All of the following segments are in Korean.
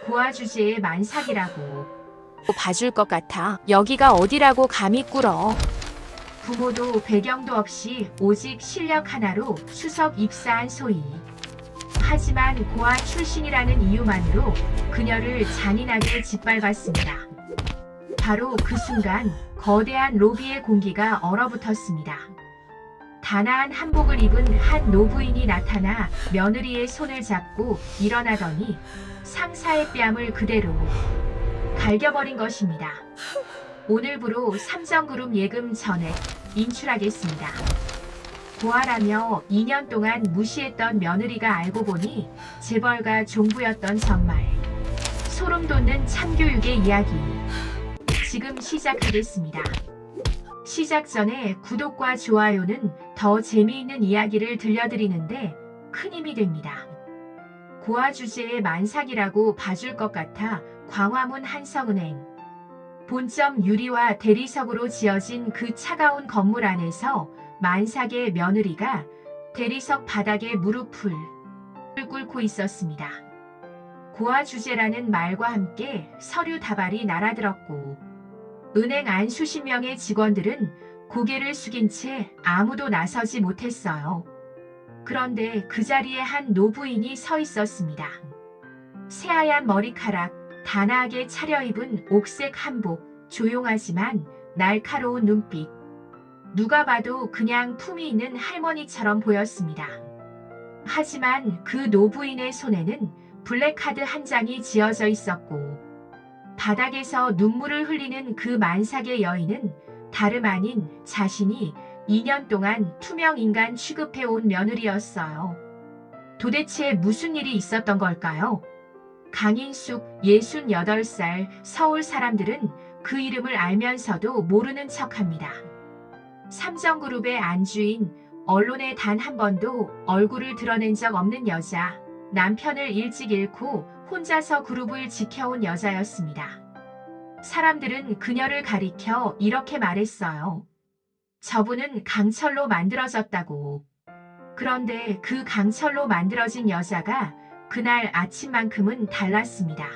고아 주제의 만삭이라고. 봐줄 것 같아. 여기가 어디라고 감히 꿇어. 부모도 배경도 없이 오직 실력 하나로 수석 입사한 소희. 하지만 고아 출신이라는 이유만으로 그녀를 잔인하게 짓밟았습니다. 바로 그 순간 거대한 로비의 공기가 얼어붙었습니다. 단아한 한복을 입은 한 노부인이 나타나 며느리의 손을 잡고 일어나더니 상사의 뺨을 그대로 갈겨버린 것입니다. 오늘부로 삼성그룹 예금 전액 인출하겠습니다. 고아라며 2년 동안 무시했던 며느리가 알고 보니 재벌가 종부였던 정말 소름 돋는 참교육의 이야기 지금 시작하겠습니다. 시작 전에 구독과 좋아요는 더 재미있는 이야기를 들려드리는데 큰 힘이 됩니다. 고아 주제의 만삭이라고 봐줄 것 같아 광화문 한성은행 본점 유리와 대리석으로 지어진 그 차가운 건물 안에서 만삭의 며느리가 대리석 바닥에 무릎을 꿇고 있었습니다. 고아 주제라는 말과 함께 서류 다발이 날아들었고 은행 안 수십 명의 직원들은 고개를 숙인 채 아무도 나서지 못했어요. 그런데 그 자리에 한 노부인이 서 있었습니다. 새하얀 머리카락, 단아하게 차려입은 옥색 한복, 조용하지만 날카로운 눈빛. 누가 봐도 그냥 품이 있는 할머니처럼 보였습니다. 하지만 그 노부인의 손에는 블랙카드 한 장이 지어져 있었고 바닥에서 눈물을 흘리는 그 만삭의 여인은 다름 아닌 자신이 2년 동안 투명 인간 취급해온 며느리였어요. 도대체 무슨 일이 있었던 걸까요? 강인숙 68살 서울 사람들은 그 이름을 알면서도 모르는 척합니다. 삼성그룹의 안주인, 언론에 단 한 번도 얼굴을 드러낸 적 없는 여자, 남편을 일찍 잃고 혼자서 그룹을 지켜온 여자였습니다. 사람들은 그녀를 가리켜 이렇게 말했어요. 저분은 강철로 만들어졌다고. 그런데 그 강철로 만들어진 여자가 그날 아침만큼은 달랐습니다.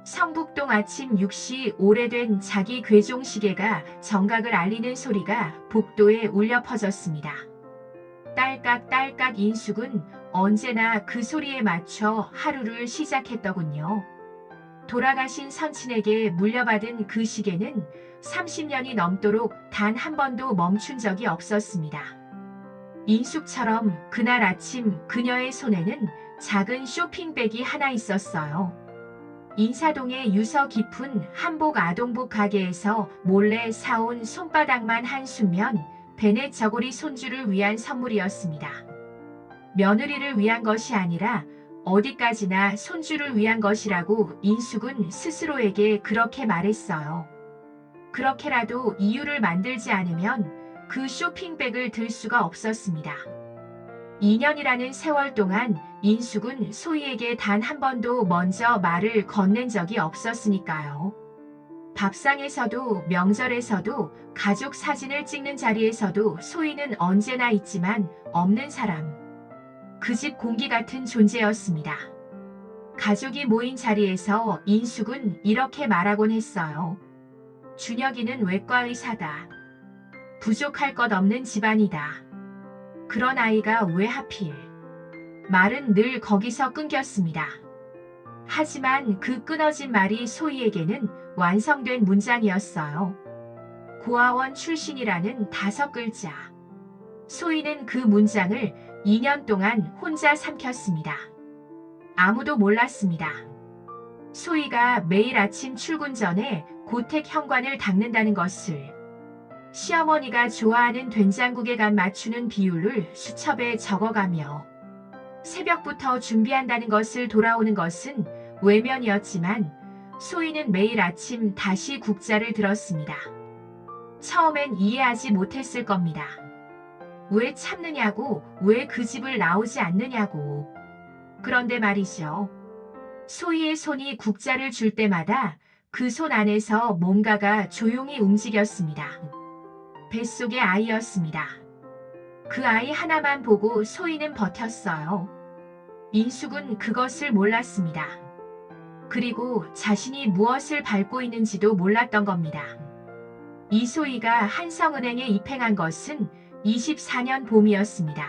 성북동 아침 6시 오래된 자기 괴종 시계가 정각을 알리는 소리가 복도에 울려 퍼졌습니다. 딸깍딸깍 인숙은 언제나 그 소리에 맞춰 하루를 시작했더군요. 돌아가신 선친에게 물려받은 그 시계는 30년이 넘도록 단 한 번도 멈춘 적이 없었습니다. 인숙처럼 그날 아침 그녀의 손에는 작은 쇼핑백이 하나 있었어요. 인사동의 유서 깊은 한복 아동복 가게에서 몰래 사온 손바닥만 한 순면 베넷 저고리 손주를 위한 선물이었습니다. 며느리를 위한 것이 아니라 어디까지나 손주를 위한 것이라고 인숙은 스스로에게 그렇게 말했어요. 그렇게라도 이유를 만들지 않으면 그 쇼핑백을 들 수가 없었습니다. 2년이라는 세월 동안 인숙은 소희에게 단 한 번도 먼저 말을 건넨 적이 없었으니까요. 밥상에서도 명절에서도 가족 사진을 찍는 자리에서도 소희는 언제나 있지만 없는 사람. 그 집 공기 같은 존재였습니다. 가족이 모인 자리에서 인숙은 이렇게 말하곤 했어요. 준혁이는 외과 의사다. 부족할 것 없는 집안이다. 그런 아이가 왜 하필. 말은 늘 거기서 끊겼습니다. 하지만 그 끊어진 말이 소희에게는 완성된 문장이었어요. 고아원 출신이라는 5글자. 소희는 그 문장을 2년 동안 혼자 삼켰습니다. 아무도 몰랐습니다. 소희가 매일 아침 출근 전에 고택 현관을 닦는다는 것을, 시어머니가 좋아하는 된장국에 간 맞추는 비율을 수첩에 적어가며 새벽부터 준비한다는 것을 돌아오는 것은 외면이었지만 소희는 매일 아침 다시 국자를 들었습니다. 처음엔 이해하지 못했을 겁니다. 왜 참느냐고, 왜 그 집을 나오지 않느냐고. 그런데 말이죠. 소희의 손이 국자를 줄 때마다 그 손 안에서 뭔가가 조용히 움직였습니다. 뱃속의 아이였습니다. 그 아이 하나만 보고 소희는 버텼어요. 인숙은 그것을 몰랐습니다. 그리고 자신이 무엇을 밟고 있는지도 몰랐던 겁니다. 이소희가 한성은행에 입행한 것은 24년 봄이었습니다.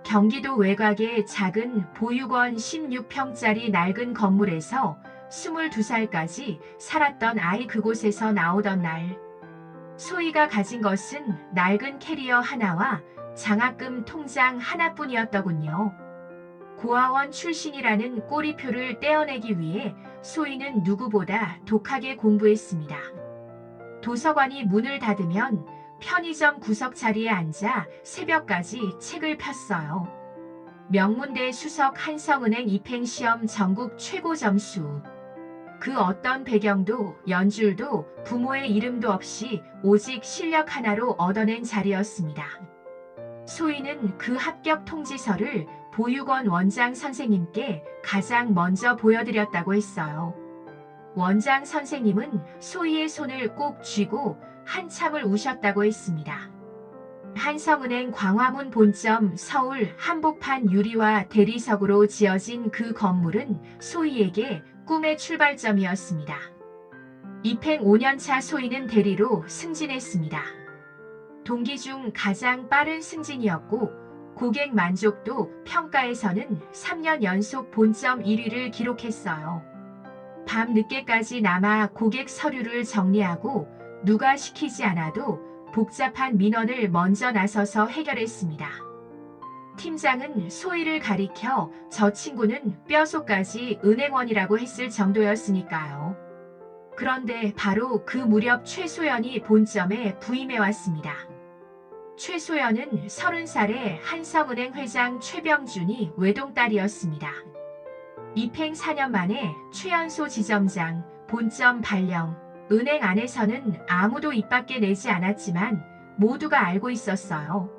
경기도 외곽의 작은 보육원 16평짜리 낡은 건물에서 22살까지 살았던 아이 그곳에서 나오던 날, 소희가 가진 것은 낡은 캐리어 하나와 장학금 통장 하나뿐이었더군요. 고아원 출신이라는 꼬리표를 떼어내기 위해 소희는 누구보다 독하게 공부했습니다. 도서관이 문을 닫으면 편의점 구석 자리에 앉아 새벽까지 책을 폈어요. 명문대 수석 한성은행 입행시험 전국 최고 점수. 그 어떤 배경도 연줄도 부모의 이름도 없이 오직 실력 하나로 얻어낸 자리였습니다. 소희는 그 합격 통지서를 보육원 원장 선생님께 가장 먼저 보여드렸다고 했어요. 원장 선생님은 소희의 손을 꼭 쥐고 한참을 우셨다고 했습니다. 한성은행 광화문 본점 서울 한복판 유리와 대리석으로 지어진 그 건물은 소희에게 꿈의 출발점이었습니다. 입행 5년차 소희는 대리로 승진했습니다. 동기 중 가장 빠른 승진이었고 고객 만족도 평가에서는 3년 연속 본점 1위를 기록했어요. 밤 늦게까지 남아 고객 서류를 정리하고 누가 시키지 않아도 복잡한 민원을 먼저 나서서 해결했습니다. 팀장은 소희를 가리켜 저 친구는 뼛속까지 은행원이라고 했을 정도였으니까요. 그런데 바로 그 무렵 최소연이 본점에 부임해왔습니다. 최소연은 30살의 한성은행 회장 최병준이 외동딸이었습니다. 입행 4년 만에 최연소 지점장, 본점 발령, 은행 안에서는 아무도 입 밖에 내지 않았지만 모두가 알고 있었어요.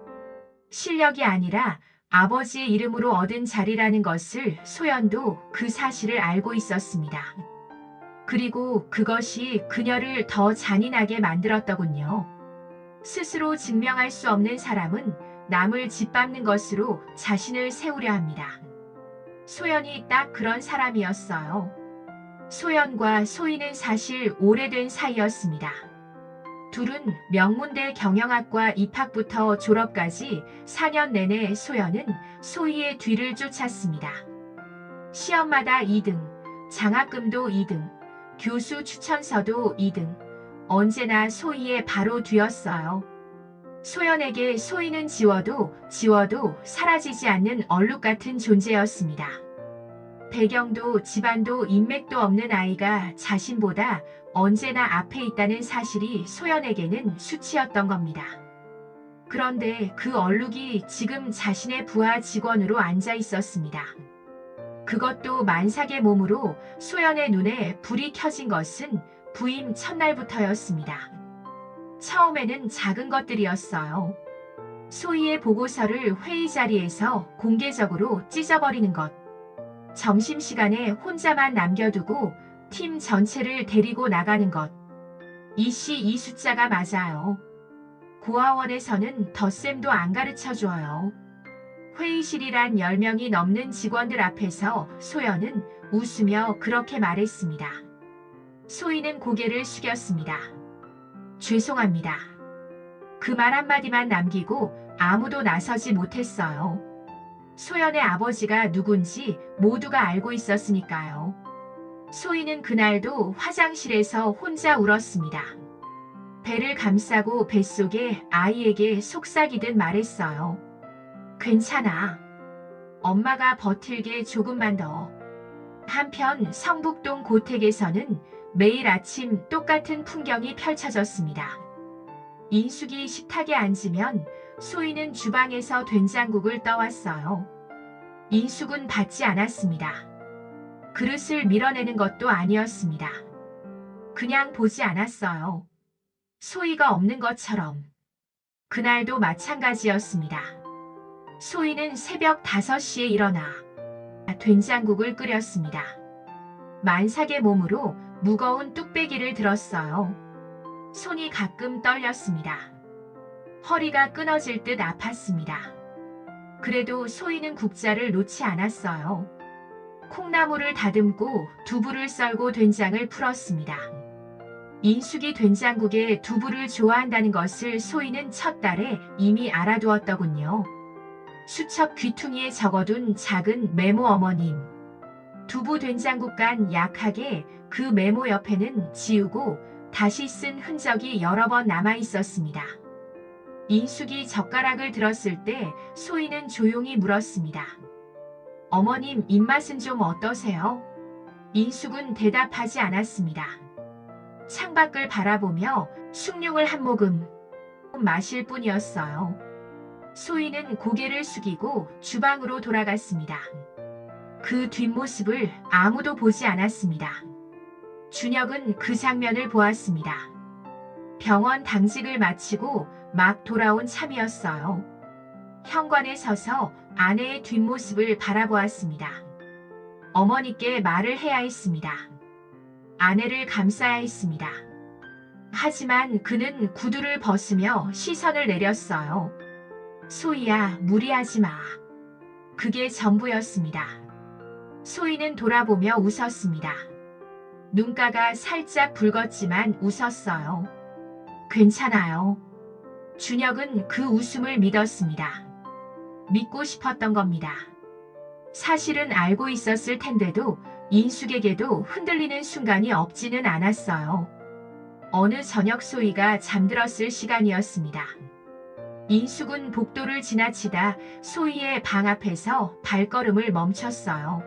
실력이 아니라 아버지의 이름으로 얻은 자리라는 것을 소연도 그 사실을 알고 있었습니다. 그리고 그것이 그녀를 더 잔인하게 만들었더군요. 스스로 증명할 수 없는 사람은 남을 짓밟는 것으로 자신을 세우려 합니다. 소연이 딱 그런 사람이었어요. 소연과 소희는 사실 오래된 사이였습니다. 둘은 명문대 경영학과 입학부터 졸업까지 4년 내내 소연은 소희의 뒤를 쫓았습니다. 시험마다 2등, 장학금도 2등, 교수 추천서도 2등, 언제나 소희의 바로 뒤였어요. 소연에게 소희는 지워도 사라지지 않는 얼룩 같은 존재였습니다. 배경도 집안도 인맥도 없는 아이가 자신보다 언제나 앞에 있다는 사실이 소연에게는 수치였던 겁니다. 그런데 그 얼룩이 지금 자신의 부하 직원으로 앉아 있었습니다. 그것도 만삭의 몸으로 소연의 눈에 불이 켜진 것은 부임 첫날부터였습니다. 처음에는 작은 것들이었어요. 소희의 보고서를 회의 자리에서 공개적으로 찢어버리는 것. 점심시간에 혼자만 남겨두고 팀 전체를 데리고 나가는 것. 이씨 이 숫자가 맞아요. 고아원에서는 덧셈도 안 가르쳐줘요. 회의실이란 10명이 넘는 직원들 앞에서 소연은 웃으며 그렇게 말했습니다. 소희는 고개를 숙였습니다. 죄송합니다. 그 말 한마디만 남기고 아무도 나서지 못했어요. 소연의 아버지가 누군지 모두가 알고 있었으니까요. 소희는 그날도 화장실에서 혼자 울었습니다. 배를 감싸고 뱃속에 아이에게 속삭이듯 말했어요. 괜찮아. 엄마가 버틸게 조금만 더. 한편 성북동 고택에서는 매일 아침 똑같은 풍경이 펼쳐졌습니다. 인숙이 식탁에 앉으면 소희는 주방에서 된장국을 떠왔어요. 인숙은 받지 않았습니다. 그릇을 밀어내는 것도 아니었습니다. 그냥 보지 않았어요. 소희가 없는 것처럼. 그날도 마찬가지였습니다. 소희는 새벽 5시에 일어나 된장국을 끓였습니다. 만삭의 몸으로 무거운 뚝배기를 들었어요. 손이 가끔 떨렸습니다. 허리가 끊어질 듯 아팠습니다. 그래도 소희는 국자를 놓지 않았어요. 콩나물을 다듬고 두부를 썰고 된장을 풀었습니다. 인숙이 된장국에 두부를 좋아한다는 것을 소희는 첫 달에 이미 알아두었더군요. 수첩 귀퉁이에 적어둔 작은 메모 어머님. 두부 된장국 간 약하게 그 메모 옆에는 지우고 다시 쓴 흔적이 여러 번 남아 있었습니다. 인숙이 젓가락을 들었을 때 소희는 조용히 물었습니다. 어머님 입맛은 좀 어떠세요? 인숙은 대답하지 않았습니다. 창밖을 바라보며 숭늉을 한 모금 마실 뿐이었어요. 소희는 고개를 숙이고 주방으로 돌아갔습니다. 그 뒷모습을 아무도 보지 않았습니다. 준혁은 그 장면을 보았습니다. 병원 당직을 마치고 막 돌아온 참이었어요. 현관에 서서 아내의 뒷모습을 바라보았습니다. 어머니께 말을 해야 했습니다. 아내를 감싸야 했습니다. 하지만 그는 구두를 벗으며 시선을 내렸어요. 소희야, 무리하지 마. 그게 전부였습니다. 소희는 돌아보며 웃었습니다. 눈가가 살짝 붉었지만 웃었어요. 괜찮아요. 준혁은 그 웃음을 믿었습니다. 믿고 싶었던 겁니다. 사실은 알고 있었을 텐데도 인숙에게도 흔들리는 순간이 없지는 않았어요. 어느 저녁 소희가 잠들었을 시간이었습니다. 인숙은 복도를 지나치다 소희의 방 앞에서 발걸음을 멈췄어요.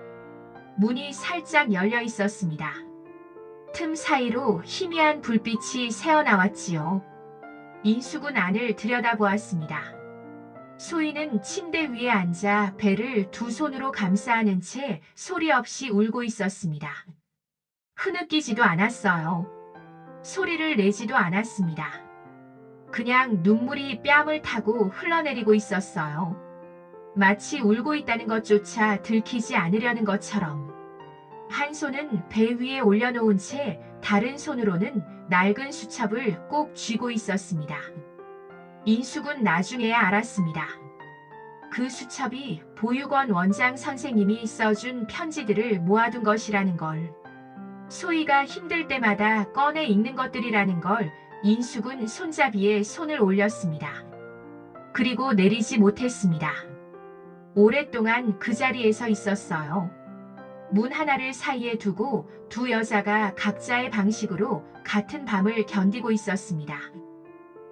문이 살짝 열려 있었습니다. 틈 사이로 희미한 불빛이 새어나왔지요. 인숙은 안을 들여다보았습니다. 소희는 침대 위에 앉아 배를 두 손으로 감싸 안은 채 소리 없이 울고 있었습니다. 흐느끼지도 않았어요. 소리를 내지도 않았습니다. 그냥 눈물이 뺨을 타고 흘러내리고 있었어요. 마치 울고 있다는 것조차 들키지 않으려는 것처럼. 한 손은 배 위에 올려놓은 채 다른 손으로는 낡은 수첩을 꼭 쥐고 있었습니다. 인숙은 나중에야 알았습니다. 그 수첩이 보육원 원장 선생님이 써준 편지들을 모아둔 것이라는 걸. 소희가 힘들 때마다 꺼내 읽는 것들이라는 걸 인숙은 손잡이에 손을 올렸습니다. 그리고 내리지 못했습니다. 오랫동안 그 자리에서 있었어요. 문 하나를 사이에 두고 두 여자가 각자의 방식으로 같은 밤을 견디고 있었습니다.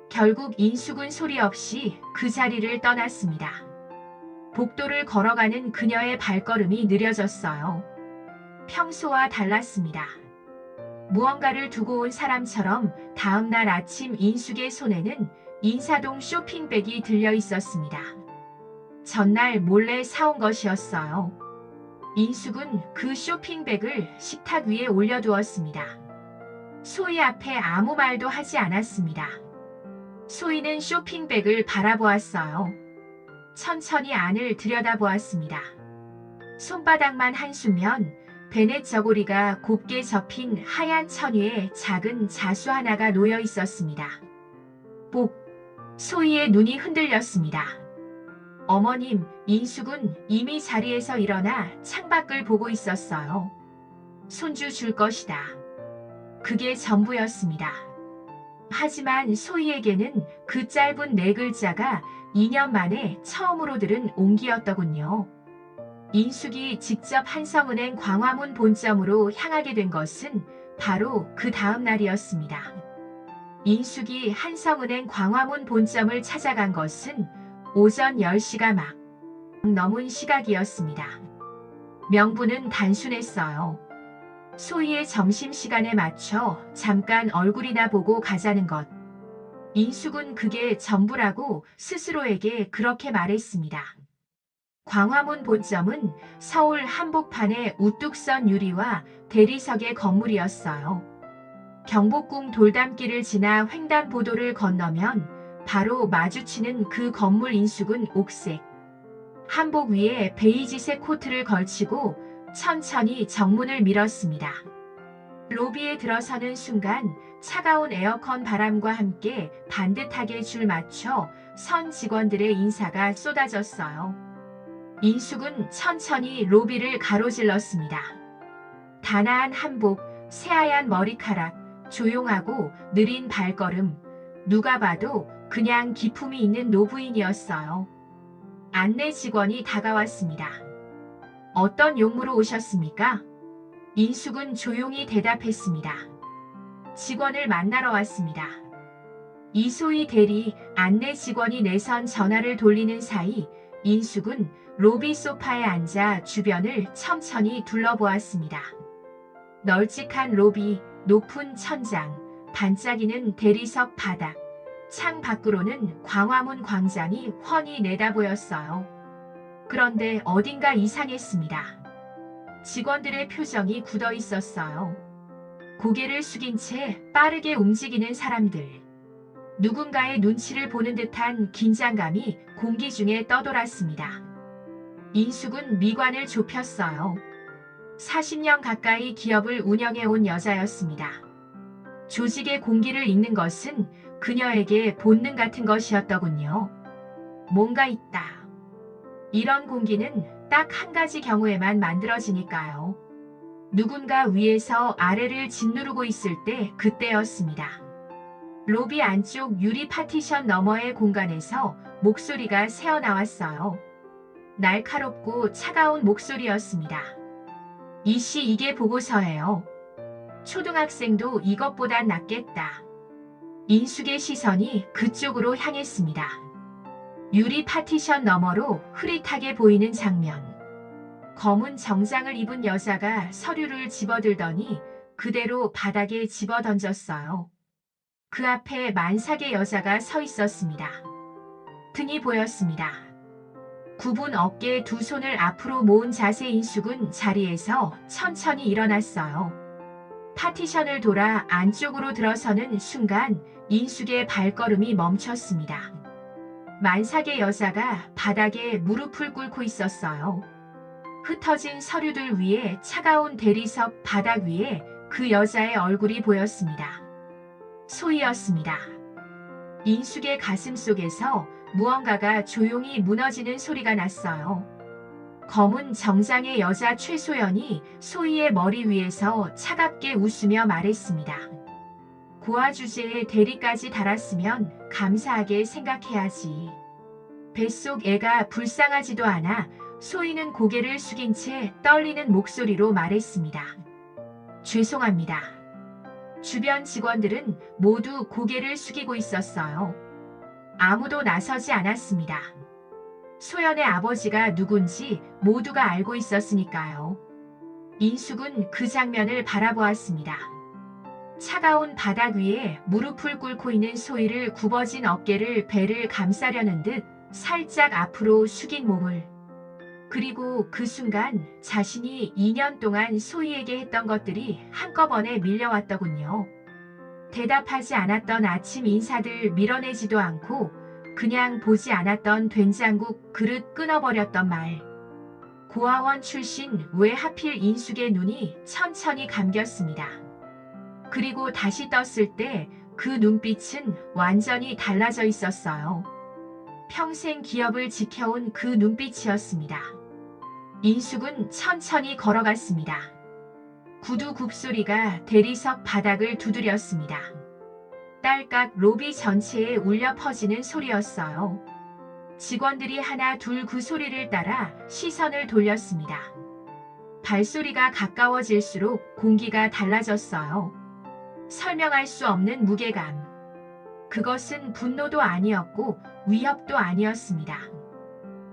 결국 인숙은 소리 없이 그 자리를 떠났습니다. 복도를 걸어가는 그녀의 발걸음이 느려졌어요. 평소와 달랐습니다. 무언가를 두고 온 사람처럼 다음날 아침 인숙의 손에는 인사동 쇼핑백이 들려 있었습니다. 전날 몰래 사온 것이었어요. 인숙은 그 쇼핑백을 식탁 위에 올려두었습니다. 소희 앞에 아무 말도 하지 않았습니다. 소희는 쇼핑백을 바라보았어요. 천천히 안을 들여다보았습니다. 손바닥만 한수면 베넷 저고리가 곱게 접힌 하얀 천위에 작은 자수 하나가 놓여 있었습니다. 복! 소희의 눈이 흔들렸습니다. 어머님, 인숙은 이미 자리에서 일어나 창밖을 보고 있었어요. 손주 줄 것이다. 그게 전부였습니다. 하지만 소희에게는 그 짧은 네 글자가 2년 만에 처음으로 들은 온기였더군요. 인숙이 직접 한성은행 광화문 본점으로 향하게 된 것은 바로 그 다음 날이었습니다. 인숙이 한성은행 광화문 본점을 찾아간 것은 오전 10시가 막 넘은 시각이었습니다. 명분은 단순했어요. 소희의 점심시간에 맞춰 잠깐 얼굴이나 보고 가자는 것. 인숙은 그게 전부라고 스스로에게 그렇게 말했습니다. 광화문 본점은 서울 한복판의 우뚝 선 유리와 대리석의 건물이었어요. 경복궁 돌담길을 지나 횡단보도를 건너면 바로 마주치는 그 건물. 인숙은 옥색 한복 위에 베이지색 코트를 걸치고 천천히 정문을 밀었습니다. 로비에 들어서는 순간 차가운 에어컨 바람과 함께 반듯하게 줄 맞춰 선 직원들의 인사가 쏟아졌어요. 인숙은 천천히 로비를 가로질렀습니다. 단아한 한복, 새하얀 머리카락, 조용하고 느린 발걸음, 누가 봐도 그냥 기품이 있는 노부인이었어요. 안내 직원이 다가왔습니다. 어떤 용무로 오셨습니까? 인숙은 조용히 대답했습니다. 직원을 만나러 왔습니다. 이소희 대리 안내 직원이 내선 전화를 돌리는 사이 인숙은 로비 소파에 앉아 주변을 천천히 둘러보았습니다. 널찍한 로비, 높은 천장, 반짝이는 대리석 바닥, 창 밖으로는 광화문 광장이 훤히 내다보였어요. 그런데 어딘가 이상했습니다. 직원들의 표정이 굳어 있었어요. 고개를 숙인 채 빠르게 움직이는 사람들. 누군가의 눈치를 보는 듯한 긴장감이 공기 중에 떠돌았습니다. 인숙은 미관을 좁혔어요. 40년 가까이 기업을 운영해온 여자였습니다. 조직의 공기를 읽는 것은 그녀에게 본능 같은 것이었더군요. 뭔가 있다. 이런 공기는 딱 한 가지 경우에만 만들어지니까요. 누군가 위에서 아래를 짓누르고 있을 때 그때였습니다. 로비 안쪽 유리 파티션 너머의 공간에서 목소리가 새어나왔어요. 날카롭고 차가운 목소리였습니다. 이씨 이게 보고서예요. 초등학생도 이것보단 낫겠다. 인숙의 시선이 그쪽으로 향했습니다. 유리 파티션 너머로 흐릿하게 보이는 장면. 검은 정장을 입은 여자가 서류를 집어들더니 그대로 바닥에 집어던졌어요. 그 앞에 만삭의 여자가 서 있었습니다. 등이 보였습니다. 굽은 어깨에 두 손을 앞으로 모은 자세 인숙은 자리에서 천천히 일어났어요. 파티션을 돌아 안쪽으로 들어서는 순간 인숙의 발걸음이 멈췄습니다. 만삭의 여자가 바닥에 무릎을 꿇고 있었어요. 흩어진 서류들 위에 차가운 대리석 바닥 위에 그 여자의 얼굴이 보였습니다. 소희였습니다. 인숙의 가슴 속에서 무언가가 조용히 무너지는 소리가 났어요. 검은 정장의 여자 최소연이 소희의 머리 위에서 차갑게 웃으며 말했습니다. 고아 주제에 대리까지 달았으면 감사하게 생각해야지. 뱃속 애가 불쌍하지도 않아. 소희는 고개를 숙인 채 떨리는 목소리로 말했습니다. 죄송합니다. 주변 직원들은 모두 고개를 숙이고 있었어요. 아무도 나서지 않았습니다. 소연의 아버지가 누군지 모두가 알고 있었으니까요. 인숙은 그 장면을 바라보았습니다. 차가운 바닥 위에 무릎을 꿇고 있는 소희를 굽어진 어깨를 배를 감싸려는 듯 살짝 앞으로 숙인 몸을. 그리고 그 순간 자신이 2년 동안 소희에게 했던 것들이 한꺼번에 밀려왔더군요. 대답하지 않았던 아침 인사들 밀어내지도 않고 그냥 보지 않았던 된장국 그릇 끊어버렸던 말. 고아원 출신 왜 하필 인숙의 눈이 천천히 감겼습니다. 그리고 다시 떴을 때 그 눈빛은 완전히 달라져 있었어요. 평생 기업을 지켜온 그 눈빛이었습니다. 인숙은 천천히 걸어갔습니다. 구두 굽소리가 대리석 바닥을 두드렸습니다. 딸깍 로비 전체에 울려 퍼지는 소리였어요. 직원들이 하나 둘 그 소리를 따라 시선을 돌렸습니다. 발소리가 가까워질수록 공기가 달라졌어요. 설명할 수 없는 무게감. 그것은 분노도 아니었고 위협도 아니었습니다.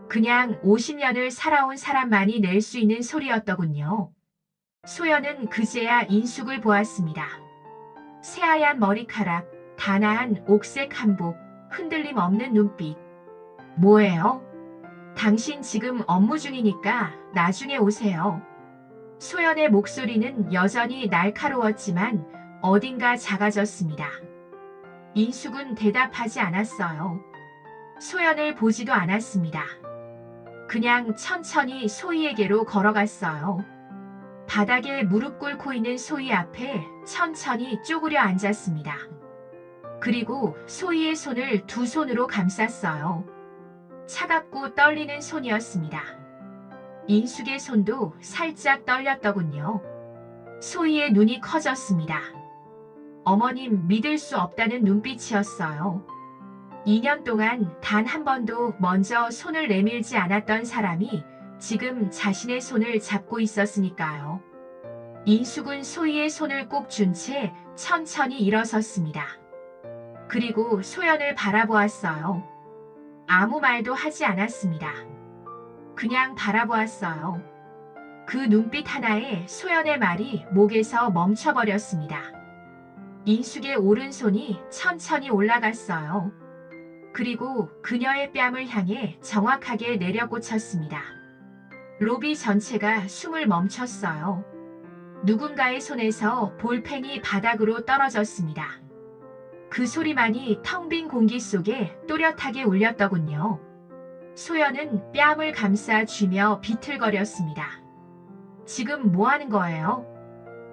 그냥 50년을 살아온 사람만이 낼 수 있는 소리였더군요. 소연은 그제야 인숙을 보았습니다. 새하얀 머리카락, 단아한 옥색 한복, 흔들림 없는 눈빛. 뭐예요? 당신 지금 업무 중이니까 나중에 오세요. 소연의 목소리는 여전히 날카로웠지만 어딘가 작아졌습니다. 인숙은 대답하지 않았어요. 소연을 보지도 않았습니다. 그냥 천천히 소희에게로 걸어갔어요. 바닥에 무릎 꿇고 있는 소희 앞에 천천히 쪼그려 앉았습니다. 그리고 소희의 손을 두 손으로 감쌌어요. 차갑고 떨리는 손이었습니다. 인숙의 손도 살짝 떨렸더군요. 소희의 눈이 커졌습니다. 어머님, 믿을 수 없다는 눈빛이었어요. 2년 동안 단 한 번도 먼저 손을 내밀지 않았던 사람이 지금 자신의 손을 잡고 있었으니까요. 인숙은 소희의 손을 꼭 준 채 천천히 일어섰습니다. 그리고 소연을 바라보았어요. 아무 말도 하지 않았습니다. 그냥 바라보았어요. 그 눈빛 하나에 소연의 말이 목에서 멈춰버렸습니다. 인숙의 오른손이 천천히 올라갔어요. 그리고 그녀의 뺨을 향해 정확하게 내려꽂혔습니다. 로비 전체가 숨을 멈췄어요. 누군가의 손에서 볼펜이 바닥으로 떨어졌습니다. 그 소리만이 텅 빈 공기 속에 또렷하게 울렸더군요. 소연은 뺨을 감싸 쥐며 비틀거렸습니다. 지금 뭐 하는 거예요?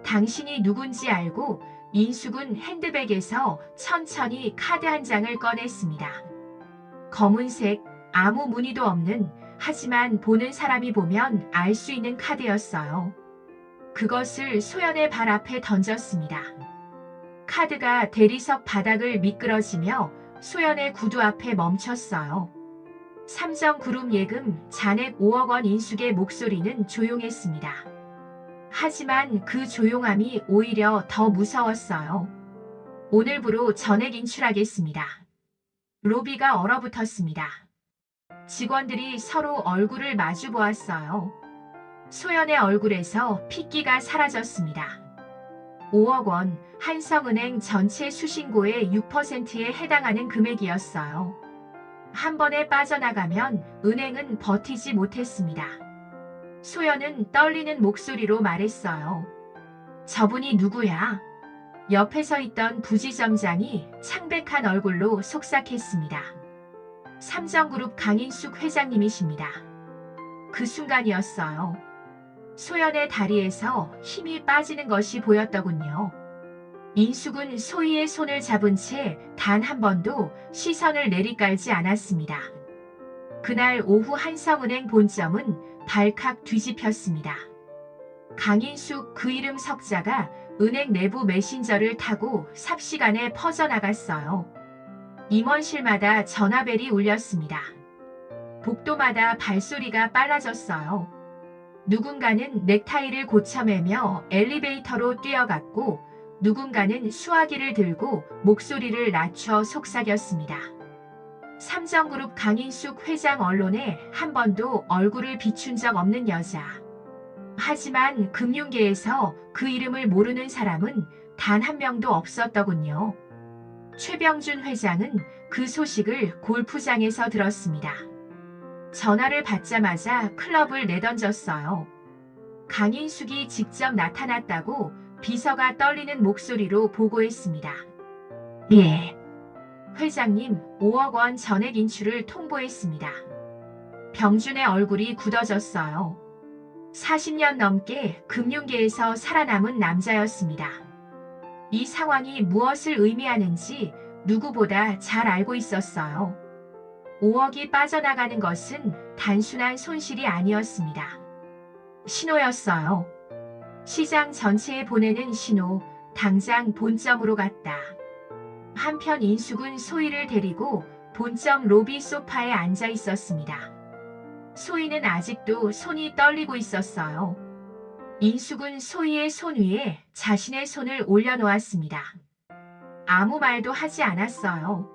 당신이 누군지 알고 인숙은 핸드백에서 천천히 카드 한 장을 꺼냈습니다. 검은색, 아무 무늬도 없는, 하지만 보는 사람이 보면 알 수 있는 카드였어요. 그것을 소연의 발 앞에 던졌습니다. 카드가 대리석 바닥을 미끄러지며 소연의 구두 앞에 멈췄어요. 삼성그룹 예금 잔액 5억 원. 인숙의 목소리는 조용했습니다. 하지만 그 조용함이 오히려 더 무서웠어요. 오늘부로 전액 인출하겠습니다. 로비가 얼어붙었습니다. 직원들이 서로 얼굴을 마주 보았어요. 소연의 얼굴에서 핏기가 사라졌습니다. 5억 원, 한성은행 전체 수신고의 6%에 해당하는 금액이었어요. 한 번에 빠져나가면 은행은 버티지 못했습니다. 소연은 떨리는 목소리로 말했어요. 저분이 누구야? 옆에 서 있던 부지점장이 창백한 얼굴로 속삭했습니다. 삼성그룹 강인숙 회장님이십니다. 그 순간이었어요. 소연의 다리에서 힘이 빠지는 것이 보였더군요. 인숙은 소희의 손을 잡은 채 단 한 번도 시선을 내리깔지 않았습니다. 그날 오후 한성은행 본점은 발칵 뒤집혔습니다. 강인숙, 그 이름 석자가 은행 내부 메신저를 타고 삽시간에 퍼져나갔어요. 임원실마다 전화벨이 울렸습니다. 복도마다 발소리가 빨라졌어요. 누군가는 넥타이를 고쳐매며 엘리베이터로 뛰어갔고 누군가는 수화기를 들고 목소리를 낮춰 속삭였습니다. 삼성그룹 강인숙 회장, 언론에 한 번도 얼굴을 비춘 적 없는 여자. 하지만 금융계에서 그 이름을 모르는 사람은 단 한 명도 없었더군요. 최병준 회장은 그 소식을 골프장에서 들었습니다. 전화를 받자마자 클럽을 내던졌어요. 강인숙이 직접 나타났다고 비서가 떨리는 목소리로 보고했습니다. 예. 회장님, 5억 원 전액 인출을 통보했습니다. 병준의 얼굴이 굳어졌어요. 40년 넘게 금융계에서 살아남은 남자였습니다. 이 상황이 무엇을 의미하는지 누구보다 잘 알고 있었어요. 5억이 빠져나가는 것은 단순한 손실이 아니었습니다. 신호였어요. 시장 전체에 보내는 신호, 당장 본점으로 갔다. 한편 인숙은 소희를 데리고 본점 로비 소파에 앉아 있었습니다. 소희는 아직도 손이 떨리고 있었어요. 인숙은 소희의 손 위에 자신의 손을 올려놓았습니다. 아무 말도 하지 않았어요.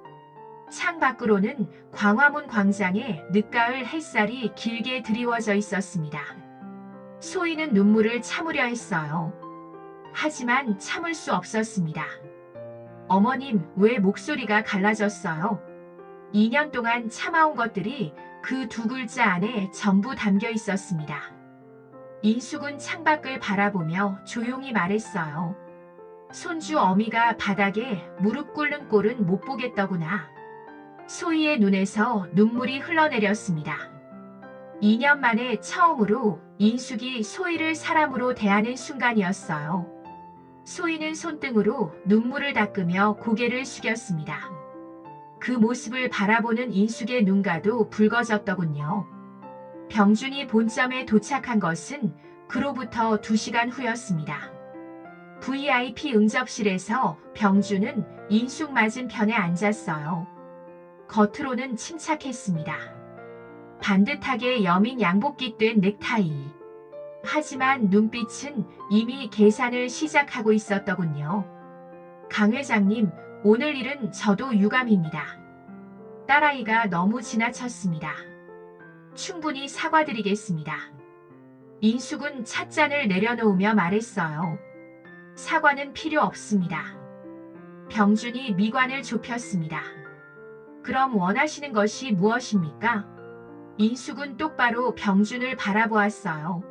창 밖으로는 광화문 광장에 늦가을 햇살이 길게 드리워져 있었습니다. 소희는 눈물을 참으려 했어요. 하지만 참을 수 없었습니다. 어머님, 왜 목소리가 갈라졌어요? 2년 동안 참아온 것들이 그 두 글자 안에 전부 담겨 있었습니다. 인숙은 창밖을 바라보며 조용히 말했어요. 손주 어미가 바닥에 무릎 꿇는 꼴은 못 보겠더구나. 소희의 눈에서 눈물이 흘러내렸습니다. 2년 만에 처음으로 인숙이 소희를 사람으로 대하는 순간이었어요. 소희는 손등으로 눈물을 닦으며 고개를 숙였습니다. 그 모습을 바라보는 인숙의 눈가도 붉어졌더군요. 병준이 본점에 도착한 것은 그로부터 2시간 후였습니다. VIP 응접실에서 병준은 인숙 맞은편에 앉았어요. 겉으로는 침착했습니다. 반듯하게 여민 양복깃된 넥타이. 하지만 눈빛은 이미 계산을 시작하고 있었더군요. 강 회장님, 오늘 일은 저도 유감입니다. 딸아이가 너무 지나쳤습니다. 충분히 사과드리겠습니다. 인숙은 찻잔을 내려놓으며 말했어요. 사과는 필요 없습니다. 병준이 미관을 좁혔습니다. 그럼 원하시는 것이 무엇입니까? 인숙은 똑바로 병준을 바라보았어요.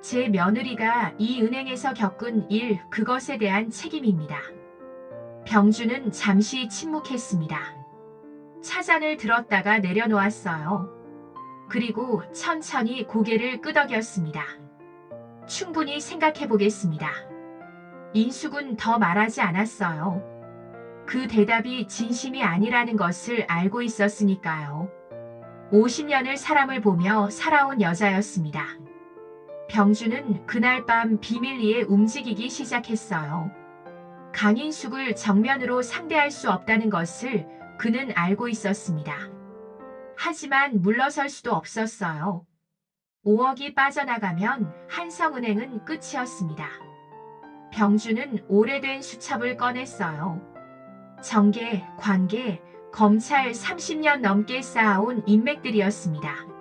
제 며느리가 이 은행에서 겪은 일, 그것에 대한 책임입니다. 병준은 잠시 침묵했습니다. 차잔을 들었다가 내려놓았어요. 그리고 천천히 고개를 끄덕였습니다. 충분히 생각해 보겠습니다. 인숙은 더 말하지 않았어요. 그 대답이 진심이 아니라는 것을 알고 있었으니까요. 50년을 사람을 보며 살아온 여자였습니다. 병준은 그날 밤 비밀리에 움직이기 시작했어요. 강인숙을 정면으로 상대할 수 없다는 것을 그는 알고 있었습니다. 하지만 물러설 수도 없었어요. 5억이 빠져나가면 한성은행은 끝이었습니다. 병준은 오래된 수첩을 꺼냈어요. 정계, 관계, 검찰 30년 넘게 쌓아온 인맥들이었습니다.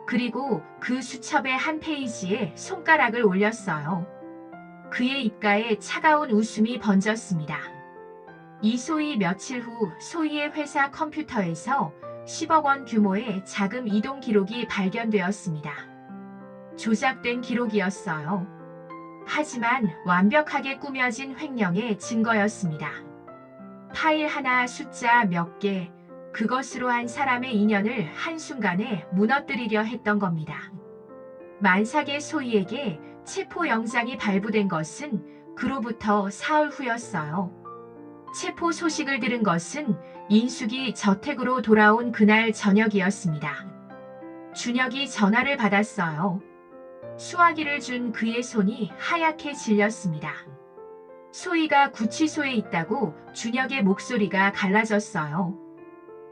그리고 그 수첩의 한 페이지에 손가락을 올렸어요. 그의 입가에 차가운 웃음이 번졌습니다. 이소희 며칠 후 소희의 회사 컴퓨터에서 10억 원 규모의 자금 이동 기록이 발견되었습니다. 조작된 기록이었어요. 하지만 완벽하게 꾸며진 횡령의 증거였습니다. 파일 하나 숫자 몇 개, 그것으로 한 사람의 인연을 한순간에 무너뜨리려 했던 겁니다. 만삭의 소희에게 체포영장이 발부된 것은 그로부터 사흘 후였어요. 체포 소식을 들은 것은 인숙이 저택으로 돌아온 그날 저녁이었습니다. 준혁이 전화를 받았어요. 수화기를 준 그의 손이 하얗게 질렸습니다. 소희가 구치소에 있다고 준혁의 목소리가 갈라졌어요.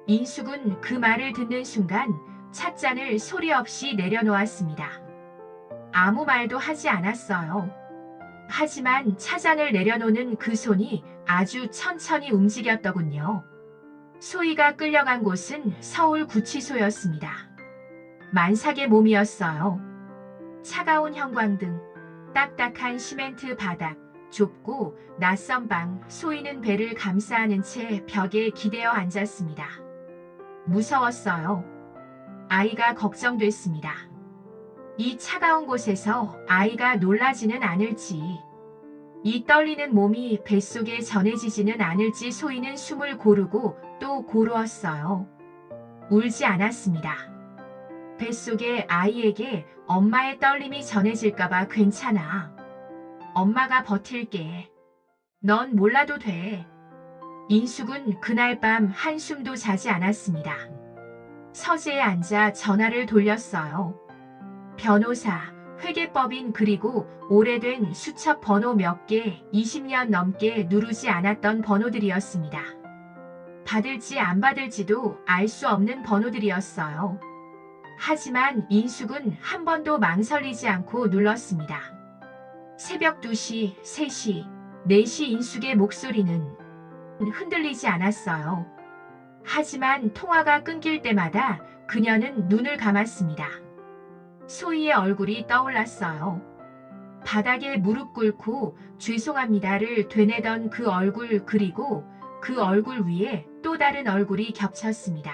인숙은 그 말을 듣는 순간 찻잔을 소리 없이 내려놓았습니다. 아무 말도 하지 않았어요. 하지만 차잔을 내려놓는 그 손이 아주 천천히 움직였더군요. 소희가 끌려간 곳은 서울 구치소였습니다. 만삭의 몸이었어요. 차가운 형광등, 딱딱한 시멘트 바닥, 좁고 낯선 방, 소희는 배를 감싸 안은 채 벽에 기대어 앉았습니다. 무서웠어요. 아이가 걱정됐습니다. 이 차가운 곳에서 아이가 놀라지는 않을지, 이 떨리는 몸이 뱃속에 전해지지는 않을지 소희는 숨을 고르고 또 고르었어요. 울지 않았습니다. 뱃속에 아이에게 엄마의 떨림이 전해질까봐 괜찮아. 엄마가 버틸게. 넌 몰라도 돼. 인숙은 그날 밤 한숨도 자지 않았습니다. 서재에 앉아 전화를 돌렸어요. 변호사, 회계법인 그리고 오래된 수첩 번호 몇 개, 20년 넘게 누르지 않았던 번호들이었습니다. 받을지 안 받을지도 알 수 없는 번호들이었어요. 하지만 인숙은 한 번도 망설이지 않고 눌렀습니다. 새벽 2시, 3시, 4시 인숙의 목소리는 흔들리지 않았어요. 하지만 통화가 끊길 때마다 그녀는 눈을 감았습니다. 소희의 얼굴이 떠올랐어요. 바닥에 무릎 꿇고 죄송합니다를 되뇌던 그 얼굴, 그리고 그 얼굴 위에 또 다른 얼굴이 겹쳤습니다.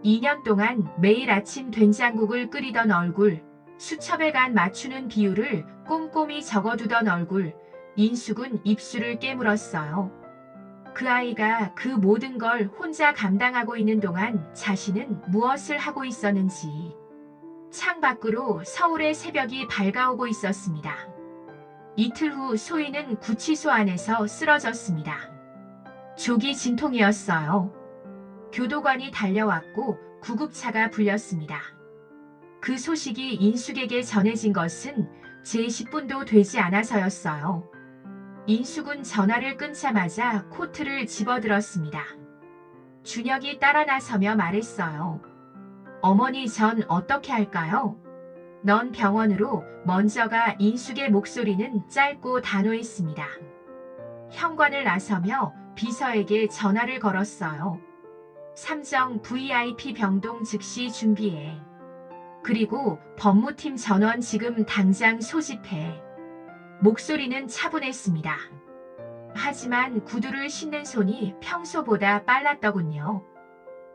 2년 동안 매일 아침 된장국을 끓이던 얼굴, 수첩에 간 맞추는 비율을 꼼꼼히 적어두던 얼굴. 인숙은 입술을 깨물었어요. 그 아이가 그 모든 걸 혼자 감당하고 있는 동안 자신은 무엇을 하고 있었는지. 창 밖으로 서울의 새벽이 밝아오고 있었습니다. 이틀 후 소희는 구치소 안에서 쓰러졌습니다. 조기 진통이었어요. 교도관이 달려왔고 구급차가 불렸습니다. 그 소식이 인숙에게 전해진 것은 제 10분도 되지 않아서였어요. 인숙은 전화를 끊자마자 코트를 집어들었습니다. 준혁이 따라 나서며 말했어요. 어머니, 전 어떻게 할까요? 넌 병원으로 먼저 가. 인숙의 목소리는 짧고 단호했습니다. 현관을 나서며 비서에게 전화를 걸었어요. 삼정 VIP 병동 즉시 준비해. 그리고 법무팀 전원 지금 당장 소집해. 목소리는 차분했습니다. 하지만 구두를 신는 손이 평소보다 빨랐더군요.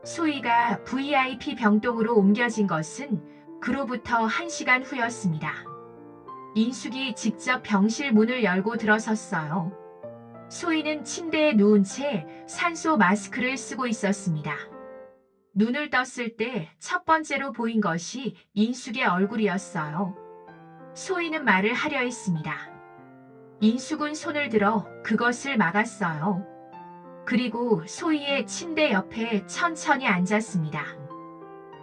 소희가 VIP 병동으로 옮겨진 것은 그로부터 1시간 후였습니다. 인숙이 직접 병실 문을 열고 들어섰어요. 소희는 침대에 누운 채 산소 마스크를 쓰고 있었습니다. 눈을 떴을 때 첫 번째로 보인 것이 인숙의 얼굴이었어요. 소희는 말을 하려 했습니다. 인숙은 손을 들어 그것을 막았어요. 그리고 소희의 침대 옆에 천천히 앉았습니다.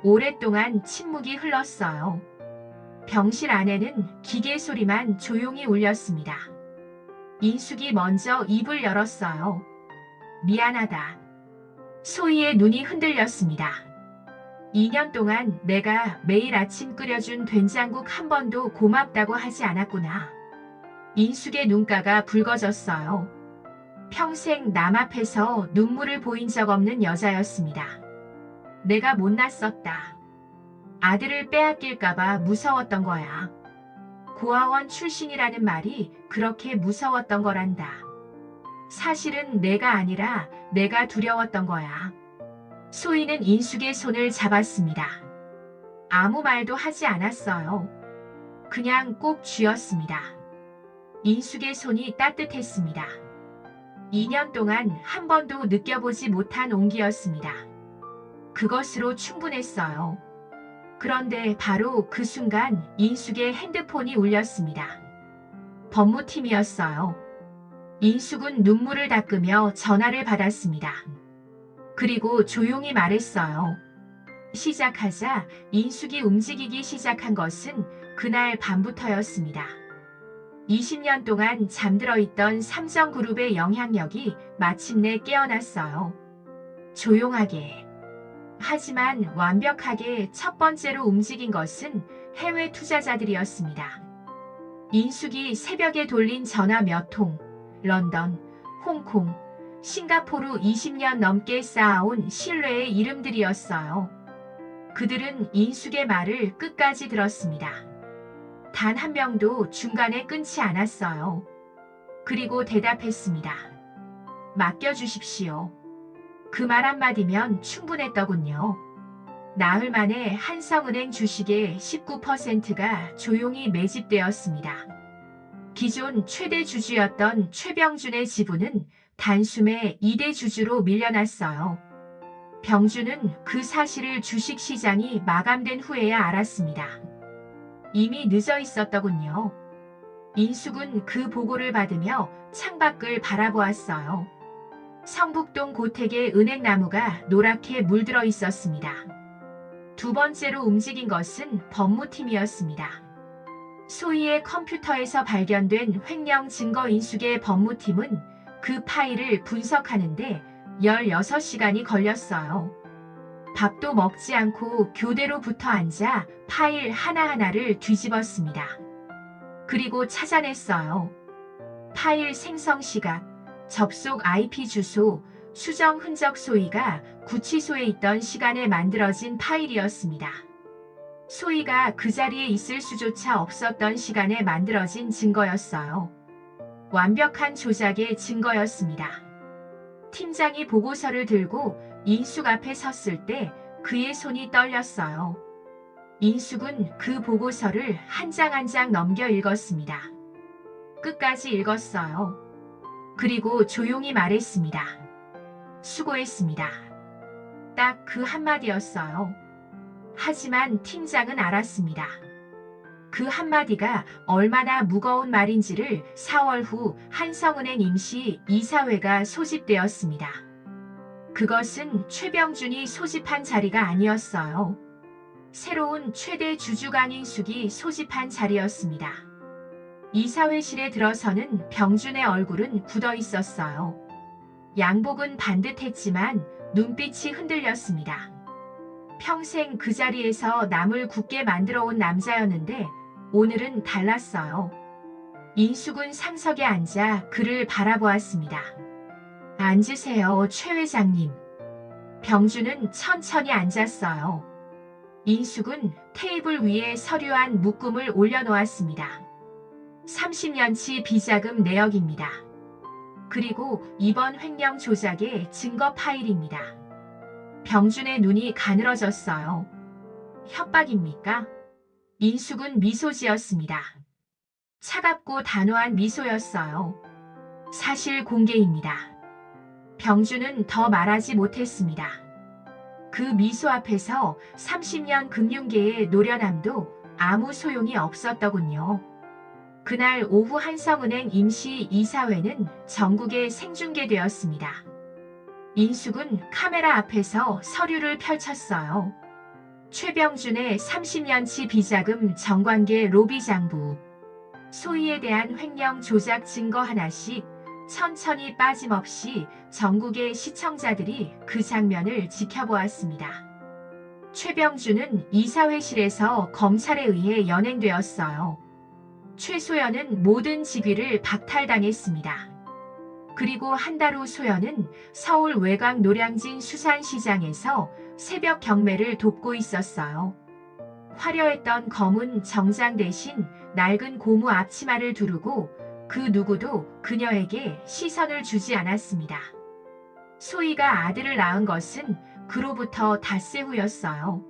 오랫동안 침묵이 흘렀어요. 병실 안에는 기계 소리만 조용히 울렸습니다. 인숙이 먼저 입을 열었어요. 미안하다. 소희의 눈이 흔들렸습니다. 2년 동안 내가 매일 아침 끓여준 된장국 한 번도 고맙다고 하지 않았구나. 인숙의 눈가가 붉어졌어요. 평생 남 앞에서 눈물을 보인 적 없는 여자였습니다. 내가 못났었다. 아들을 빼앗길까봐 무서웠던 거야. 고아원 출신이라는 말이 그렇게 무서웠던 거란다. 사실은 내가 아니라 내가 두려웠던 거야. 소희는 인숙의 손을 잡았습니다. 아무 말도 하지 않았어요. 그냥 꼭 쥐었습니다. 인숙의 손이 따뜻했습니다. 2년 동안 한 번도 느껴보지 못한 온기였습니다. 그것으로 충분했어요. 그런데 바로 그 순간 인숙의 핸드폰이 울렸습니다. 법무팀이었어요. 인숙은 눈물을 닦으며 전화를 받았습니다. 그리고 조용히 말했어요. 시작하자 인숙이 움직이기 시작한 것은 그날 밤부터였습니다. 20년 동안 잠들어 있던 삼성그룹의 영향력이 마침내 깨어났어요. 조용하게. 하지만 완벽하게 첫 번째로 움직인 것은 해외 투자자들이었습니다. 인숙이 새벽에 돌린 전화 몇 통, 런던, 홍콩, 싱가포르 20년 넘게 쌓아온 신뢰의 이름들이었어요. 그들은 인숙의 말을 끝까지 들었습니다. 단 한 명도 중간에 끊지 않았어요. 그리고 대답했습니다. 맡겨주십시오. 그 말 한마디면 충분했더군요. 나흘 만에 한성은행 주식의 19%가 조용히 매집되었습니다. 기존 최대 주주였던 최병준의 지분은 단숨에 2대 주주로 밀려났어요. 병준은 그 사실을 주식시장이 마감된 후에야 알았습니다. 이미 늦어 있었더군요. 인숙은 그 보고를 받으며 창밖을 바라보았어요. 성북동 고택의 은행나무가 노랗게 물들어 있었습니다. 두 번째로 움직인 것은 법무팀이었습니다. 소희의 컴퓨터에서 발견된 횡령 증거 인숙의 법무팀은 그 파일을 분석하는데 16시간이 걸렸어요. 밥도 먹지 않고 교대로 붙어 앉아 파일 하나하나를 뒤집었습니다. 그리고 찾아냈어요. 파일 생성 시각, 접속 IP 주소, 수정 흔적. 소희가 구치소에 있던 시간에 만들어진 파일이었습니다. 소희가 그 자리에 있을 수조차 없었던 시간에 만들어진 증거였어요. 완벽한 조작의 증거였습니다. 팀장이 보고서를 들고 인숙 앞에 섰을 때 그의 손이 떨렸어요. 인숙은 그 보고서를 한 장 한 장 넘겨 읽었습니다. 끝까지 읽었어요. 그리고 조용히 말했습니다. 수고했습니다. 딱 그 한마디였어요. 하지만 팀장은 알았습니다. 그 한마디가 얼마나 무거운 말인지를. 4월 후 한성은행 임시 이사회가 소집되었습니다. 그것은 최병준이 소집한 자리가 아니었어요. 새로운 최대 주주 강인숙이 소집한 자리였습니다. 이사회실에 들어서는 병준의 얼굴은 굳어 있었어요. 양복은 반듯했지만 눈빛이 흔들렸습니다. 평생 그 자리에서 남을 굳게 만들어 온 남자였는데 오늘은 달랐어요. 인숙은 상석에 앉아 그를 바라보았습니다. 앉으세요, 최 회장님. 병준은 천천히 앉았어요. 인숙은 테이블 위에 서류한 묶음을 올려놓았습니다. 30년치 비자금 내역입니다. 그리고 이번 횡령 조작의 증거 파일입니다. 병준의 눈이 가늘어졌어요. 협박입니까? 인숙은 미소 지었습니다. 차갑고 단호한 미소였어요. 사실 공개입니다. 병준은 더 말하지 못했습니다. 그 미소 앞에서 30년 금융계의 노련함도 아무 소용이 없었더군요. 그날 오후 한성은행 임시 이사회는 전국에 생중계되었습니다. 인숙은 카메라 앞에서 서류를 펼쳤어요. 최병준의 30년치 비자금 정관계 로비 장부. 소희에 대한 횡령 조작 증거 하나씩 천천히 빠짐없이 전국의 시청자들이 그 장면을 지켜보았습니다. 최병준은 이사회실에서 검찰에 의해 연행되었어요. 최소연은 모든 직위를 박탈당했습니다. 그리고 한 달 후 소연은 서울 외곽 노량진 수산시장에서 새벽 경매를 돕고 있었어요. 화려했던 검은 정장 대신 낡은 고무 앞치마를 두르고 그 누구도 그녀에게 시선을 주지 않았습니다. 소희가 아들을 낳은 것은 그로부터 닷새 후였어요.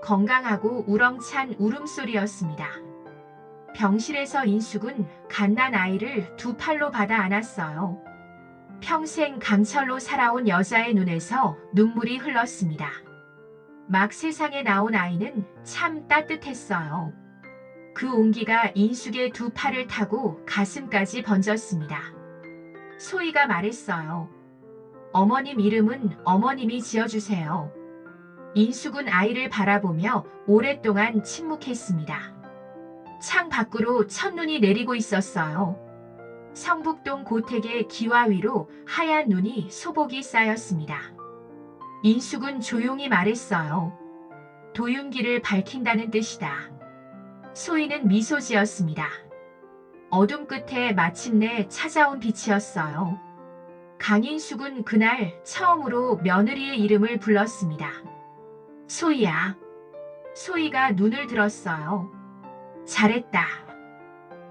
건강하고 우렁찬 울음소리였습니다. 병실에서 인숙은 갓난 아이를 두 팔로 받아 안았어요. 평생 강철로 살아온 여자의 눈에서 눈물이 흘렀습니다. 막 세상에 나온 아이는 참 따뜻했어요. 그 온기가 인숙의 두 팔을 타고 가슴까지 번졌습니다. 소희가 말했어요. 어머님 이름은 어머님이 지어주세요. 인숙은 아이를 바라보며 오랫동안 침묵했습니다. 창 밖으로 첫눈이 내리고 있었어요. 성북동 고택의 기와 위로 하얀 눈이 소복이 쌓였습니다. 인숙은 조용히 말했어요. 도윤기를 밝힌다는 뜻이다. 소희는 미소 지었습니다. 어둠 끝에 마침내 찾아온 빛이었어요. 강인숙은 그날 처음으로 며느리의 이름을 불렀습니다. 소희야. 소희가 눈을 들었어요. 잘했다.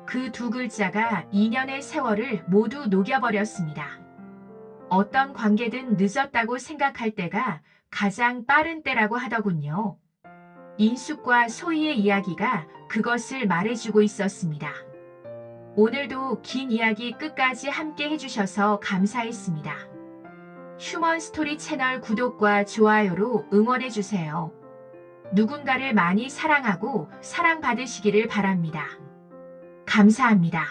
그 두 글자가 2년의 세월을 모두 녹여버렸습니다. 어떤 관계든 늦었다고 생각할 때가 가장 빠른 때라고 하더군요. 인숙과 소희의 이야기가 그것을 말해주고 있었습니다. 오늘도 긴 이야기 끝까지 함께 해주셔서 감사했습니다. 휴먼 스토리 채널 구독과 좋아요로 응원해주세요. 누군가를 많이 사랑하고 사랑받으시기를 바랍니다. 감사합니다.